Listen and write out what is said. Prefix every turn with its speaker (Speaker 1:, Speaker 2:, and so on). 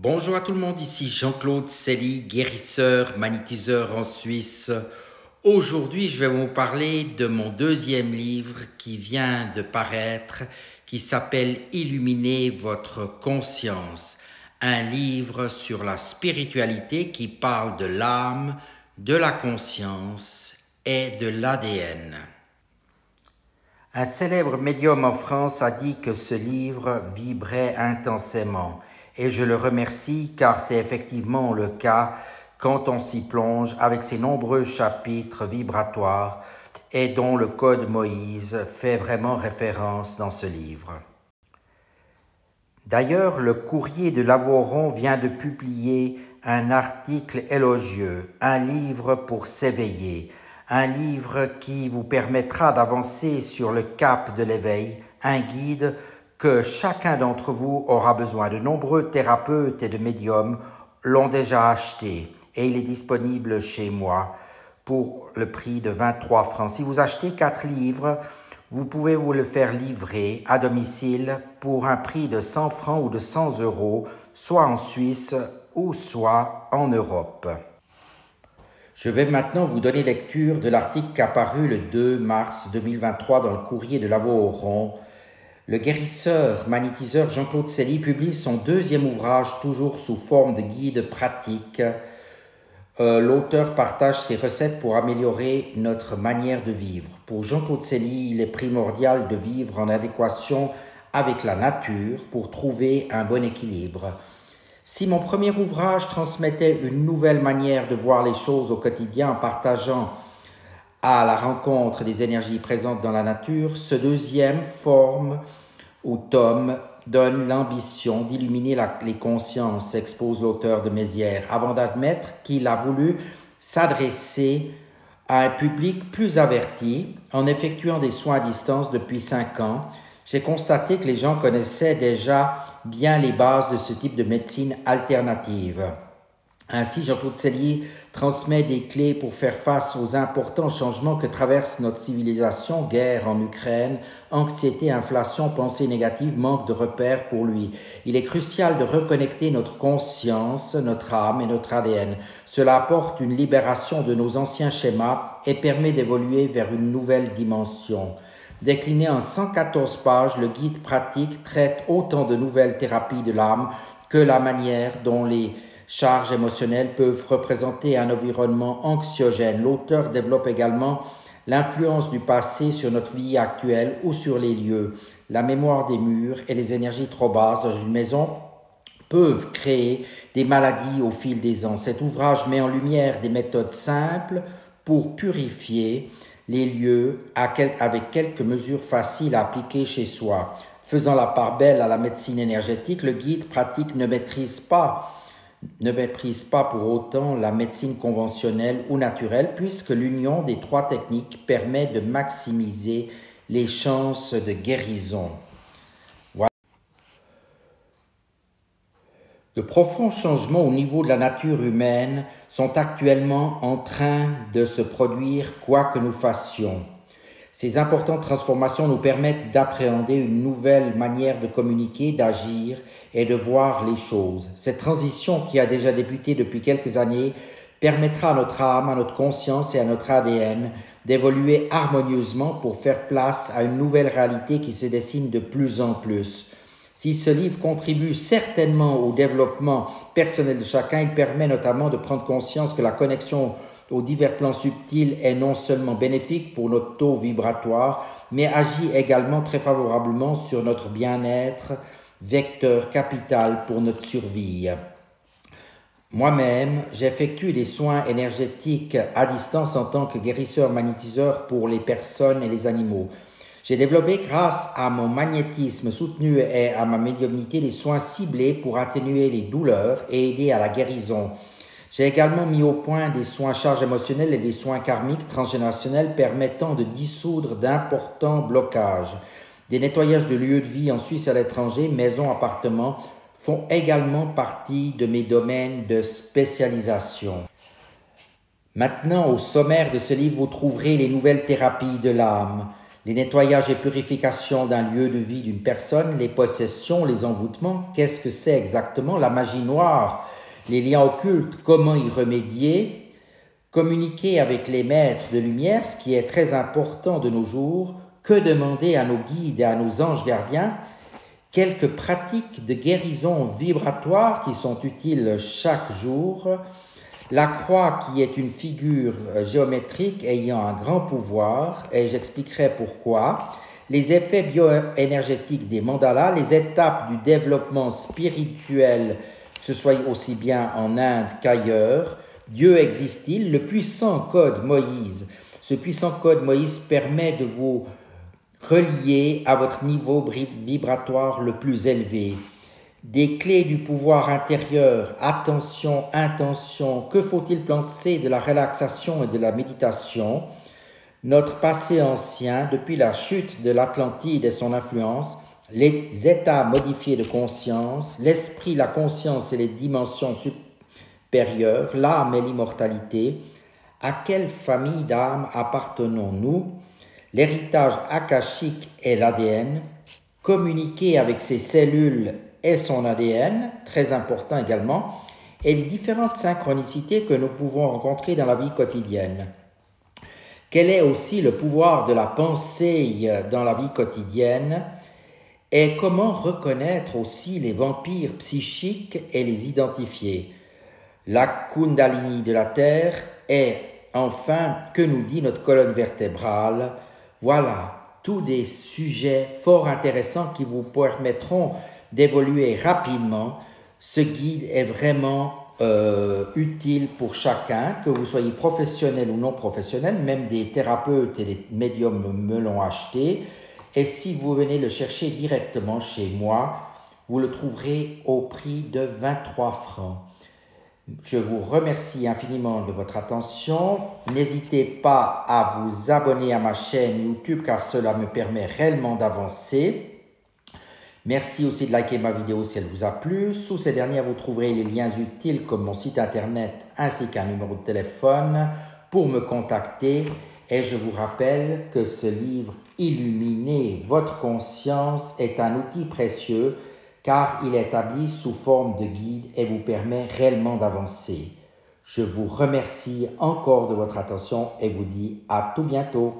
Speaker 1: Bonjour à tout le monde, ici Jean-Claude Cely, guérisseur, magnétiseur en Suisse. Aujourd'hui, je vais vous parler de mon deuxième livre qui vient de paraître, qui s'appelle « Illuminer votre conscience ». Un livre sur la spiritualité qui parle de l'âme, de la conscience et de l'ADN. Un célèbre médium en France a dit que ce livre vibrait intensément. Et je le remercie car c'est effectivement le cas quand on s'y plonge avec ses nombreux chapitres vibratoires et dont le Code Moïse fait vraiment référence dans ce livre. D'ailleurs, le Courrier de l'Aveyron vient de publier un article élogieux, un livre pour s'éveiller, un livre qui vous permettra d'avancer sur le cap de l'éveil, un guide que chacun d'entre vous aura besoin. De nombreux thérapeutes et de médiums l'ont déjà acheté et il est disponible chez moi pour le prix de 23 francs. Si vous achetez 4 livres, vous pouvez vous le faire livrer à domicile pour un prix de 100 francs ou de 100 €, soit en Suisse ou soit en Europe. Je vais maintenant vous donner lecture de l'article qui a paru le 2 mars 2023 dans le Courrier de l'Aveyron. Le guérisseur, magnétiseur Jean-Claude Cely publie son deuxième ouvrage, toujours sous forme de guide pratique. L'auteur partage ses recettes pour améliorer notre manière de vivre. Pour Jean-Claude Cely, il est primordial de vivre en adéquation avec la nature pour trouver un bon équilibre. Si mon premier ouvrage transmettait une nouvelle manière de voir les choses au quotidien en partageant à la rencontre des énergies présentes dans la nature, ce deuxième forme ou tome donne l'ambition d'illuminer les consciences, expose l'auteur de Mézières, avant d'admettre qu'il a voulu s'adresser à un public plus averti en effectuant des soins à distance depuis 5 ans. J'ai constaté que les gens connaissaient déjà bien les bases de ce type de médecine alternative. Ainsi, Jean-Claude Cely transmet des clés pour faire face aux importants changements que traverse notre civilisation, guerre en Ukraine, anxiété, inflation, pensée négative, manque de repères pour lui. Il est crucial de reconnecter notre conscience, notre âme et notre ADN. Cela apporte une libération de nos anciens schémas et permet d'évoluer vers une nouvelle dimension. Décliné en 114 pages, le guide pratique traite autant de nouvelles thérapies de l'âme que la manière dont les charges émotionnelles peuvent représenter un environnement anxiogène. L'auteur développe également l'influence du passé sur notre vie actuelle ou sur les lieux. La mémoire des murs et les énergies trop basses dans une maison peuvent créer des maladies au fil des ans. Cet ouvrage met en lumière des méthodes simples pour purifier les lieux avec quelques mesures faciles à appliquer chez soi. Faisant la part belle à la médecine énergétique, le guide pratique ne méprise pas pour autant la médecine conventionnelle ou naturelle, puisque l'union des 3 techniques permet de maximiser les chances de guérison. Voilà. De profonds changements au niveau de la nature humaine sont actuellement en train de se produire quoi que nous fassions. Ces importantes transformations nous permettent d'appréhender une nouvelle manière de communiquer, d'agir et de voir les choses. Cette transition qui a déjà débuté depuis quelques années permettra à notre âme, à notre conscience et à notre ADN d'évoluer harmonieusement pour faire place à une nouvelle réalité qui se dessine de plus en plus. Si ce livre contribue certainement au développement personnel de chacun, il permet notamment de prendre conscience que la connexion aux divers plans subtils est non seulement bénéfique pour notre taux vibratoire, mais agit également très favorablement sur notre bien-être, vecteur capital pour notre survie. Moi-même, j'effectue des soins énergétiques à distance en tant que guérisseur magnétiseur pour les personnes et les animaux. J'ai développé grâce à mon magnétisme soutenu et à ma médiumnité des soins ciblés pour atténuer les douleurs et aider à la guérison. J'ai également mis au point des soins charges émotionnelles et des soins karmiques transgénérationnels permettant de dissoudre d'importants blocages. Des nettoyages de lieux de vie en Suisse et à l'étranger, maisons, appartements, font également partie de mes domaines de spécialisation. Maintenant, au sommaire de ce livre, vous trouverez les nouvelles thérapies de l'âme, Les nettoyages et purifications d'un lieu de vie d'une personne, les possessions, les envoûtements, qu'est-ce que c'est exactement? La magie noire, les liens occultes, comment y remédier? Communiquer avec les maîtres de lumière, ce qui est très important de nos jours. Que demander à nos guides et à nos anges gardiens? Quelques pratiques de guérison vibratoire qui sont utiles chaque jour. La croix qui est une figure géométrique ayant un grand pouvoir, et j'expliquerai pourquoi. Les effets bioénergétiques des mandalas, les étapes du développement spirituel, que ce soit aussi bien en Inde qu'ailleurs. Dieu existe-t-il? Le puissant code Moïse. Ce puissant code Moïse permet de vous relier à votre niveau vibratoire le plus élevé. Des clés du pouvoir intérieur, attention, intention, que faut-il penser de la relaxation et de la méditation? Notre passé ancien, depuis la chute de l'Atlantide et son influence, les états modifiés de conscience, l'esprit, la conscience et les dimensions supérieures, l'âme et l'immortalité. À quelle famille d'âmes appartenons-nous? L'héritage akashique est l'ADN. Communiquer avec ses cellules et son ADN, très important également, et les différentes synchronicités que nous pouvons rencontrer dans la vie quotidienne. Quel est aussi le pouvoir de la pensée dans la vie quotidienne et comment reconnaître aussi les vampires psychiques et les identifier. La Kundalini de la Terre et enfin, que nous dit notre colonne vertébrale? Voilà, tous des sujets fort intéressants qui vous permettront d'évoluer rapidement. Ce guide est vraiment utile pour chacun, que vous soyez professionnel ou non professionnel, même des thérapeutes et des médiums me l'ont acheté. Et si vous venez le chercher directement chez moi, vous le trouverez au prix de 23 francs. Je vous remercie infiniment de votre attention. N'hésitez pas à vous abonner à ma chaîne YouTube car cela me permet réellement d'avancer. Merci aussi de liker ma vidéo si elle vous a plu. Sous ces dernières, vous trouverez les liens utiles comme mon site internet ainsi qu'un numéro de téléphone pour me contacter. Et je vous rappelle que ce livre Illuminer votre conscience est un outil précieux car il est établi sous forme de guide et vous permet réellement d'avancer. Je vous remercie encore de votre attention et vous dis à tout bientôt.